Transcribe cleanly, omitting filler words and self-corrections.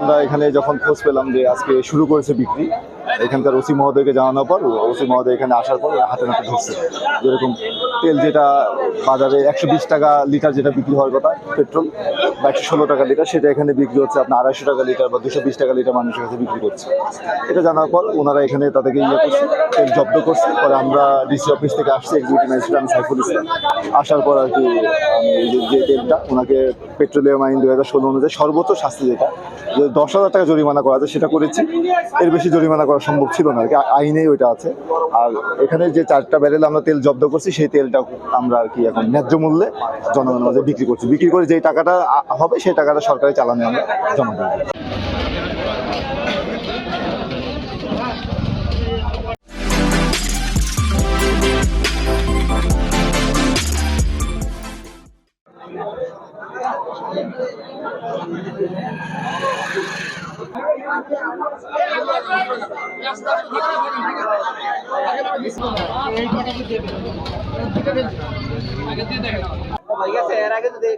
আমরা এখানে যখন খোঁজ পেলাম যে আজকে শুরু করেছে বিক্রি, এখানকার ওসি মহোদয়কে জানানোর পর ওসি মহোদয় এখানে আসার পর হাতে নাতে ধরছে। যেরকম তেল যেটা বাজারে 120 টাকা লিটার যেটা বিক্রি হওয়ার কথা, পেট্রোল বা 116 টাকা লিটার, সেটা এখানে বিক্রি হচ্ছে আপনার 250 টাকা লিটার বা 220 টাকা লিটার মানুষের কাছে বিক্রি করছে। এটা জানার পর ওনারা এখানে তাদেরকে করছে, তেল জব্দ করছে। পরে আমরা ডিসি অফিস থেকে আসছি, এক্সিকিউটিভ ম্যাজিস্ট্রেট আমি সাইফুল ইসলাম। আসার পর আর কি আমি যে তেলটা ওনাকে পেট্রোলিয়াম আইন 2016 অনুযায়ী সর্বোচ্চ শাস্তি যেটা যে 10,000 টাকা জরিমানা করা যায় সেটা করেছি। এর বেশি জরিমানা করা সম্ভব ছিল না আর কি, আইনেই ওইটা আছে। আর এখানে যে 4টা ব্যারেল আমরা তেল জব্দ করছি সেই তেলটা আমরা আর কি এখন ন্যায্য মূল্যে জনগণের মাঝে বিক্রি করছি। বিক্রি করে যেই টাকাটা হবে সেই টাকাটা সরকারি চালানে আমরা জমা দেবো। এর আগে যদি